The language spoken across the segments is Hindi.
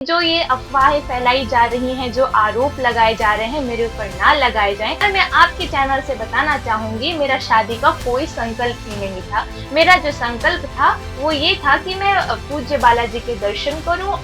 जो ये अफ़वाहें फैलाई जा रही हैं, जो आरोप लगाए जा रहे हैं, मेरे ऊपर ना लगाए जाएँ। और मैं आपके चैनल से बताना चाहूँगी, मेरा शादी का कोई संकल्प ही नहीं था। मेरा जो संकल्प था, वो ये था कि मैं पूज्य बालाजी के दर्शन करूँ।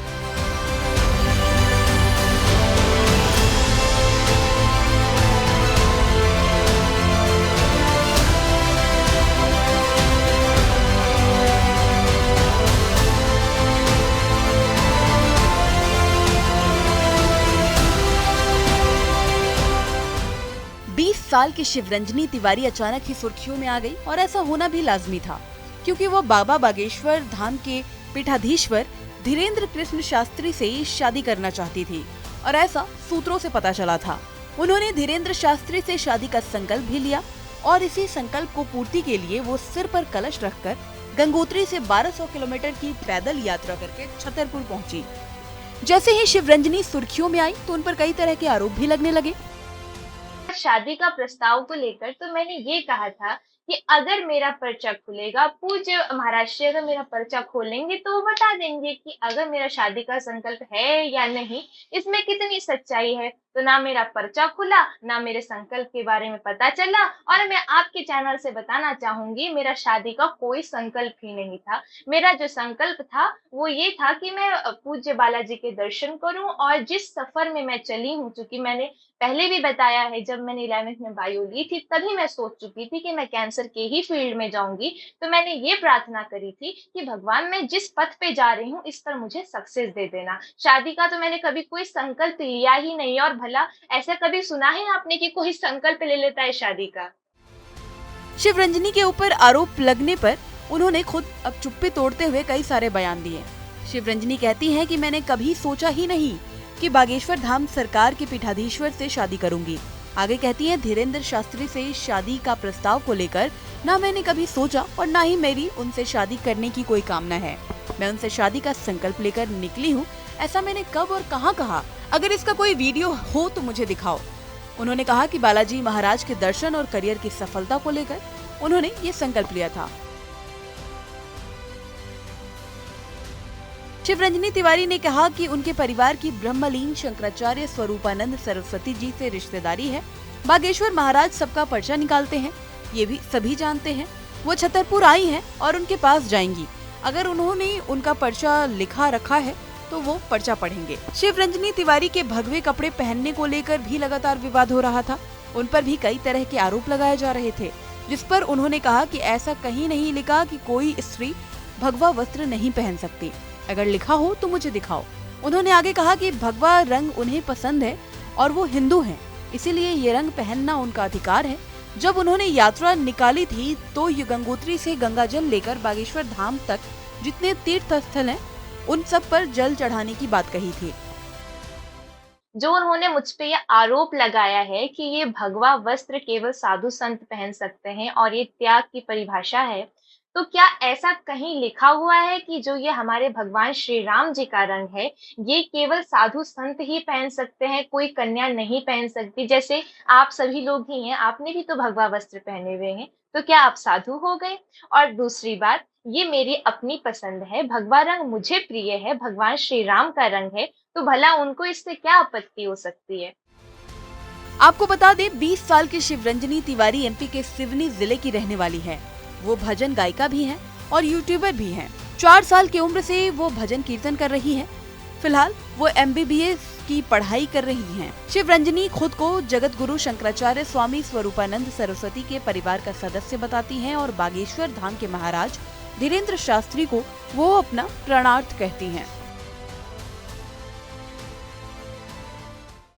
20 साल की शिवरंजनी तिवारी अचानक ही सुर्खियों में आ गई और ऐसा होना भी लाजमी था, क्योंकि वो बाबा बागेश्वर धाम के पीठाधीश्वर धीरेन्द्र कृष्ण शास्त्री से शादी करना चाहती थी और ऐसा सूत्रों से पता चला था। उन्होंने धीरेन्द्र शास्त्री से शादी का संकल्प भी लिया और इसी संकल्प को पूर्ति के लिए वो सिर पर कलश रखकर गंगोत्री से 1200 किलोमीटर की पैदल यात्रा करके छतरपुर पहुंची। जैसे ही शिवरंजनी सुर्खियों में आई तो उन पर कई तरह के आरोप भी लगने लगे। शादी का प्रस्ताव को लेकर तो मैंने ये कहा था कि अगर मेरा पर्चा खुलेगा, पूज्य महाराज श्री अगर मेरा पर्चा खोलेंगे तो वो बता देंगे कि अगर मेरा शादी का संकल्प है या नहीं, इसमें कितनी सच्चाई है। तो ना मेरा पर्चा खुला, ना मेरे संकल्प के बारे में पता चला। और मैं आपके चैनल से बताना चाहूंगी, मेरा शादी का कोई संकल्प ही नहीं था। मेरा जो संकल्प था वो ये था कि मैं पूज्य बालाजी के दर्शन करूं। और जिस सफर में मैं चली हूँ, चूंकि मैंने पहले भी बताया है, जब मैंने 11th में बायो ली थी तभी मैं सोच चुकी थी कि मैं कैंसर के ही फील्ड में जाऊंगी। तो मैंने ये प्रार्थना करी थी कि भगवान, मैं जिस पथ पे जा रही हूँ इस पर मुझे सक्सेस दे देना। शादी का तो मैंने कभी कोई संकल्प लिया ही नहीं। और भला ऐसा कभी सुना है आपने कि कोई संकल्प ले लेता है शादी का? शिवरंजनी के ऊपर आरोप लगने पर उन्होंने खुद अब चुप्पी तोड़ते हुए कई सारे बयान दिए। शिवरंजनी कहती हैं कि मैंने कभी सोचा ही नहीं कि बागेश्वर धाम सरकार के पीठाधीश्वर से शादी करूंगी। आगे कहती हैं, धीरेन्द्र शास्त्री से शादी का प्रस्ताव को लेकर ना मैंने कभी सोचा और ना ही मेरी उनसे शादी करने की कोई कामना है। मैं उनसे शादी का संकल्प लेकर निकली हूँ। ऐसा मैंने कब और कहाँ कहा? अगर इसका कोई वीडियो हो तो मुझे दिखाओ। उन्होंने कहा कि बालाजी महाराज के दर्शन और करियर की सफलता को लेकर उन्होंने ये संकल्प लिया था। शिवरंजनी तिवारी ने कहा कि उनके परिवार की ब्रह्मलीन शंकराचार्य स्वरूपानंद सरस्वती जी से रिश्तेदारी है। बागेश्वर महाराज सबका पर्चा निकालते हैं, ये भी सभी जानते हैं। वो छतरपुर आई हैं और उनके पास जाएंगी। अगर उन्होंने उनका पर्चा लिखा रखा है तो वो पर्चा पढ़ेंगे। शिवरंजनी तिवारी के भगवे कपड़े पहनने को लेकर भी लगातार विवाद हो रहा था। उन पर भी कई तरह के आरोप लगाए जा रहे थे, जिस पर उन्होंने कहा कि ऐसा कहीं नहीं लिखा कि कोई स्त्री भगवा वस्त्र नहीं पहन सकती। अगर लिखा हो तो मुझे दिखाओ। उन्होंने आगे कहा कि भगवा रंग उन्हें पसंद है और वो हिंदू हैं, इसीलिए ये रंग पहनना उनका अधिकार है। जब उन्होंने यात्रा निकाली थी तो गंगोत्री से गंगाजल लेकर बागेश्वर धाम तक जितने तीर्थ स्थल हैं उन सब पर जल चढ़ाने की बात कही थी। जो उन्होंने मुझ पे ये आरोप लगाया है कि ये भगवा वस्त्र केवल साधु संत पहन सकते हैं और ये त्याग की परिभाषा है, तो क्या ऐसा कहीं लिखा हुआ है कि जो ये हमारे भगवान श्री राम जी का रंग है, ये केवल साधु संत ही पहन सकते हैं, कोई कन्या नहीं पहन सकती? जैसे आप सभी लोग ही हैं, आपने भी तो भगवा वस्त्र पहने हुए हैं, तो क्या आप साधु हो गए? और दूसरी बात, ये मेरी अपनी पसंद है, भगवा रंग मुझे प्रिय है, भगवान श्री राम का रंग है, तो भला उनको इससे क्या आपत्ति हो सकती है? आपको बता दें, 20 साल की शिवरंजनी तिवारी एमपी के सिवनी जिले की रहने वाली है। वो भजन गायिका भी हैं और यूट्यूबर भी हैं। 4 साल की उम्र से वो भजन कीर्तन कर रही हैं। फिलहाल वो MBBS की पढ़ाई कर रही हैं। शिवरंजनी खुद को जगत गुरु शंकराचार्य स्वामी स्वरूपानंद सरस्वती के परिवार का सदस्य बताती हैं और बागेश्वर धाम के महाराज धीरेन्द्र शास्त्री को वो अपना प्राणार्थ कहती हैं।